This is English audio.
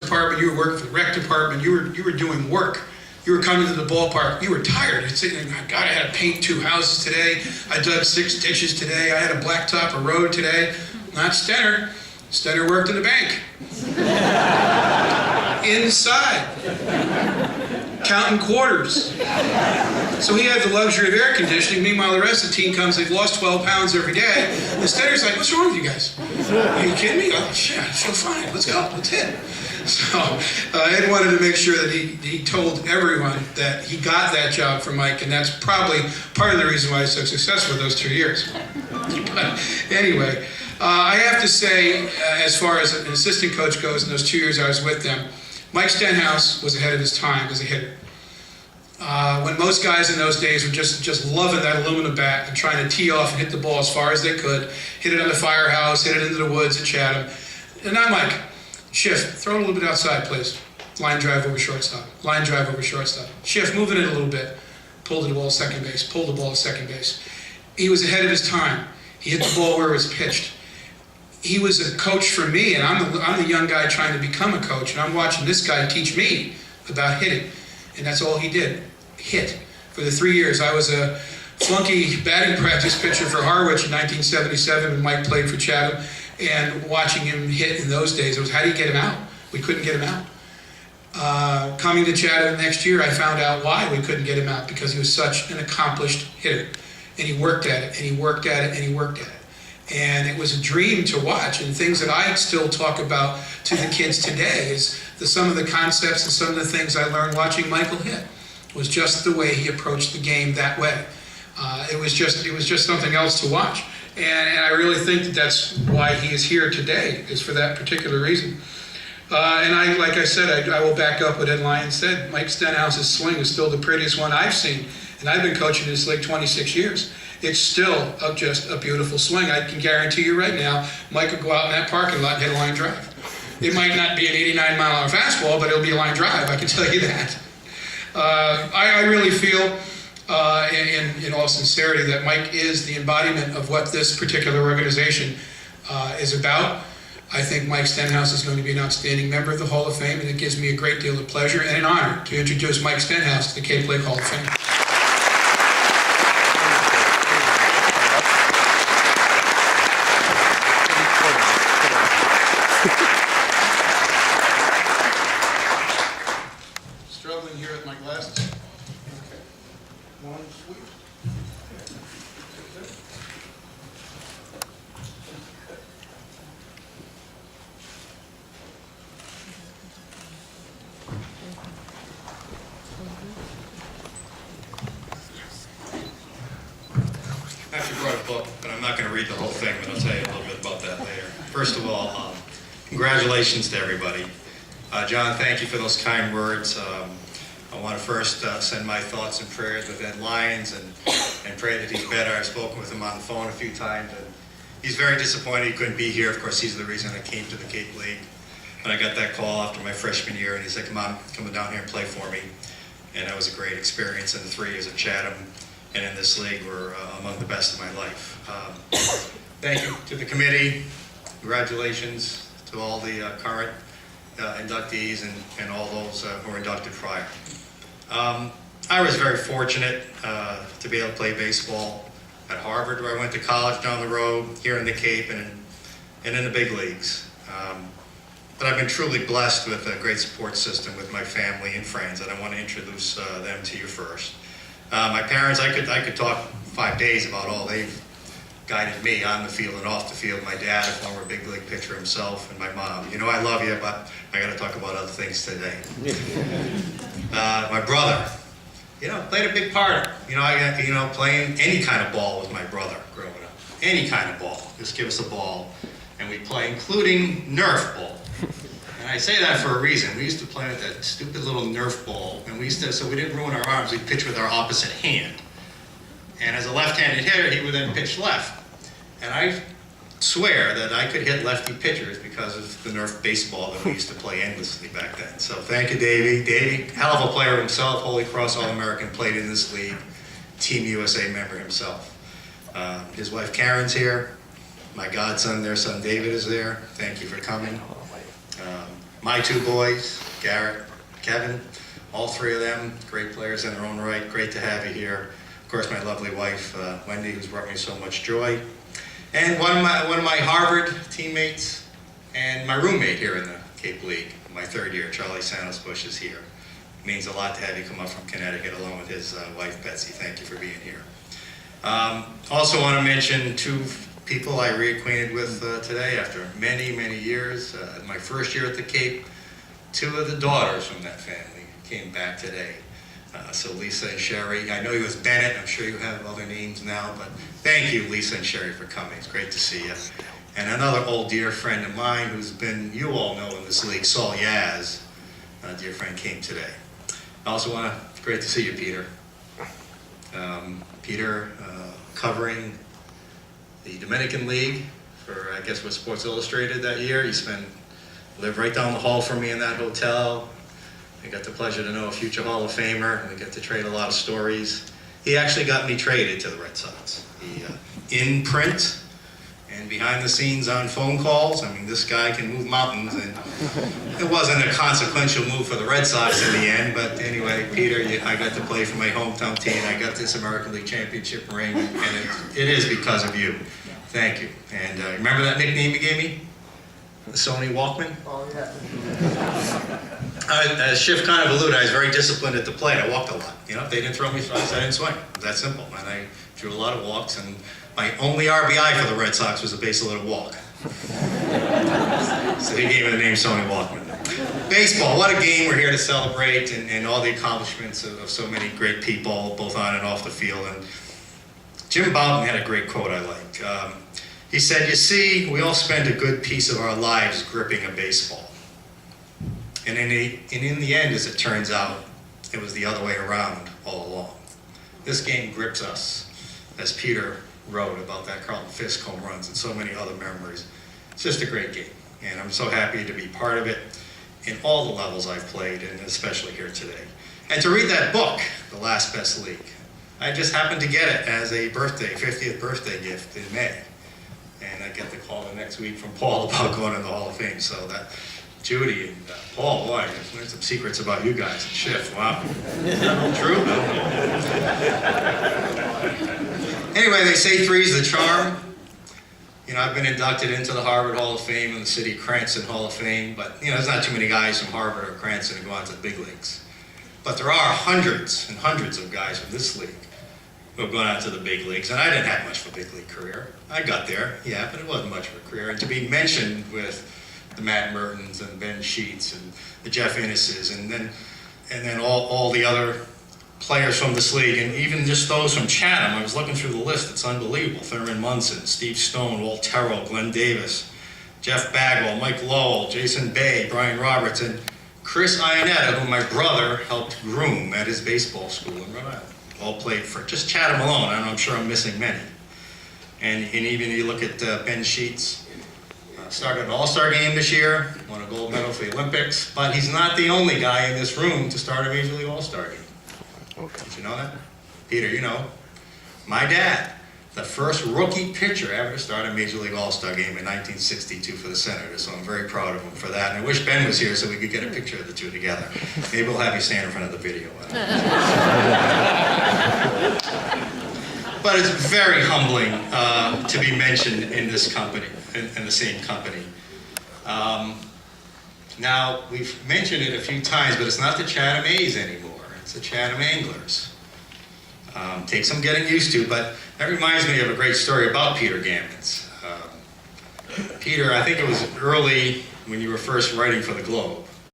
department, you were working for the rec department, you were doing work. You were coming to the ballpark, you were tired. You'd say, God, I had to paint 2 houses today. I dug 6 ditches today. I had to blacktop a road today. Not Stenner. Stenner worked in the bank. Inside. Counting quarters. So he had the luxury of air conditioning. Meanwhile, the rest of the team comes, they've lost 12 pounds every day. And Stenner's like, what's wrong with you guys? Are you kidding me? Oh, shit, I feel fine. Let's go. Let's hit. So Ed wanted to make sure that he told everyone that he got that job from Mike, and that's probably part of the reason why he's so successful those 2 years. But anyway, I have to say, as far as an assistant coach goes, in those 2 years I was with them, Mike Stenhouse was ahead of his time as a hitter. When most guys in those days were just loving that aluminum bat and trying to tee off and hit the ball as far as they could, hit it on the firehouse, hit it into the woods at Chatham. And I'm like, shift, throw it a little bit outside, please. Line drive over shortstop. Line drive over shortstop. Shift, move it in a little bit. Pull the ball to second base. Pull the ball to second base. He was ahead of his time. He hit the ball where it was pitched. He was a coach for me, and I'm the young guy trying to become a coach, and I'm watching this guy teach me about hitting. And that's all he did, hit. For the 3 years, I was a flunky batting practice pitcher for Harwich in 1977 when Mike played for Chatham. And watching him hit in those days, it was, how do you get him out? We couldn't get him out. Coming to Chatham next year, I found out why we couldn't get him out, because he was such an accomplished hitter. And he worked at it, and he worked at it, and he worked at it. And it was a dream to watch, and things that I still talk about to the kids today is some of the concepts and some of the things I learned watching Michael hit. It was just the way he approached the game that way. It was just something else to watch. And I really think that that's why he is here today, is for that particular reason. And like I said, I will back up what Ed Lyons said. Mike Stenhouse's swing is still the prettiest one I've seen. And I've been coaching this league 26 years. It's still just a beautiful swing. I can guarantee you right now, Mike could go out in that parking lot and hit a line drive. It might not be an 89-mile-an-hour fastball, but it'll be a line drive, I can tell you that. I really feel, in all sincerity, that Mike is the embodiment of what this particular organization is about. I think Mike Stenhouse is going to be an outstanding member of the Hall of Fame, and it gives me a great deal of pleasure and an honor to introduce Mike Stenhouse to the Cape Lake Hall of Fame. Struggling here with my glasses. Okay. One sweep. I actually brought a book, but I'm not going to read the whole thing, but I'll tell you a little bit about that later. First of all, congratulations to everybody. John, thank you for those kind words. I want to first send my thoughts and prayers with Ed Lyons and pray that he's better. I've spoken with him on the phone a few times, and he's very disappointed he couldn't be here. Of course, he's the reason I came to the Cape League. But I got that call after my freshman year, and he said, come on, come down here and play for me. And that was a great experience, and the 3 years at Chatham and in this league were among the best of my life. Thank you to the committee. Congratulations to all the current inductees and all those who were inducted prior. I was very fortunate to be able to play baseball at Harvard, where I went to college down the road, here in the Cape, and in the big leagues. But I've been truly blessed with a great support system with my family and friends, and I want to introduce them to you first. My parents, I could talk 5 days about all they've guided me on the field and off the field. My dad, a former big league pitcher himself, and my mom. You know, I love you, but I got to talk about other things today. My brother, played a big part. Playing any kind of ball with my brother growing up. Any kind of ball. Just give us a ball, and we'd play, including Nerf ball. And I say that for a reason. We used to play with that stupid little Nerf ball, and so we didn't ruin our arms, we'd pitch with our opposite hand. And as a left-handed hitter, he would then pitch left. And I swear that I could hit lefty pitchers because of the Nerf baseball that we used to play endlessly back then. So thank you, Davey. Davey, hell of a player himself, Holy Cross All-American, played in this league, Team USA member himself. His wife Karen's here. My godson, their son David, is there. Thank you for coming. My two boys, Garrett, Kevin, all three of them, great players in their own right. Great to have you here. Of course, my lovely wife, Wendy, who's brought me so much joy. And one of my Harvard teammates and my roommate here in the Cape League, my third year, Charlie Stenhouse-Bush, is here. It means a lot to have you come up from Connecticut along with his wife, Betsy. Thank you for being here. Also want to mention two people I reacquainted with today after many, many years. My first year at the Cape, two of the daughters from that family came back today. So Lisa and Sherry, I know you as Bennett, I'm sure you have other names now, but thank you, Lisa and Sherry, for coming. It's great to see you. And another old dear friend of mine who's been, you all know in this league, Saul Yaz, a dear friend, came today. I also want to, it's great to see you, Peter. Peter covering the Dominican League for, I guess, was Sports Illustrated that year. He lived right down the hall from me in that hotel. I got the pleasure to know a future Hall of Famer, and we get to trade a lot of stories. He actually got me traded to the Red Sox. In print and behind the scenes on phone calls. I mean, this guy can move mountains, and it wasn't a consequential move for the Red Sox in the end, but anyway, Peter, I got to play for my hometown team. I got this American League Championship ring, and it is because of you. Thank you. And remember that nickname you gave me? The Sony Walkman? Oh, yeah. As Schiff kind of alluded, I was very disciplined at the plate. I walked a lot. You know, if they didn't throw me strikes, I didn't swing. It was that simple. And I drew a lot of walks, and my only RBI for the Red Sox was a base-loaded walk. So he gave me the name Sony Walkman. Baseball, what a game. We're here to celebrate and all the accomplishments of so many great people, both on and off the field. And Jim Bouton had a great quote I like. He said, "You see, we all spend a good piece of our lives gripping a baseball. And in the end, as it turns out, it was the other way around all along. This game grips us," as Peter wrote about that Carlton Fisk home runs and so many other memories. It's just a great game, and I'm so happy to be part of it in all the levels I've played, and especially here today. And to read that book, The Last Best League, I just happened to get it as a 50th birthday gift in May. And I get the call the next week from Paul about going in the Hall of Fame, so that Judy and Paul, boy, I learned some secrets about you guys at Schiff. Wow. Is that all true? Anyway, they say three's the charm. You know, I've been inducted into the Harvard Hall of Fame and the City Cranston Hall of Fame, but, you know, there's not too many guys from Harvard or Cranston who go on to the big leagues. But there are hundreds and hundreds of guys from this league who have gone out to the big leagues, and I didn't have much of a big league career. I got there, yeah, but it wasn't much of a career. And to be mentioned with the Matt Mertens and Ben Sheets and the Jeff Inneses, and then all the other players from this league, and even just those from Chatham. I was looking through the list, it's unbelievable. Thurman Munson, Steve Stone, Walt Terrell, Glenn Davis, Jeff Bagwell, Mike Lowell, Jason Bay, Brian Roberts, and Chris Ionetta, who my brother helped groom at his baseball school in Rhode Island. All played for just Chatham alone, and I'm sure I'm missing many. And even you look at Ben Sheets, started an all-star game this year, won a gold medal for the Olympics, but he's not the only guy in this room to start a Major League All-Star game. Okay. Did you know that? Peter, you know. My dad, the first rookie pitcher ever to start a Major League All-Star game in 1962 for the Senators, so I'm very proud of him for that. And I wish Ben was here so we could get a picture of the two together. Maybe we'll have you stand in front of the video. But it's very humbling to be mentioned in this company, in the same company. Now, we've mentioned it a few times, but it's not the Chatham A's anymore. It's the Chatham Anglers. Takes some getting used to, but that reminds me of a great story about Peter Gammons. Peter, I think it was early when you were first writing for the Globe.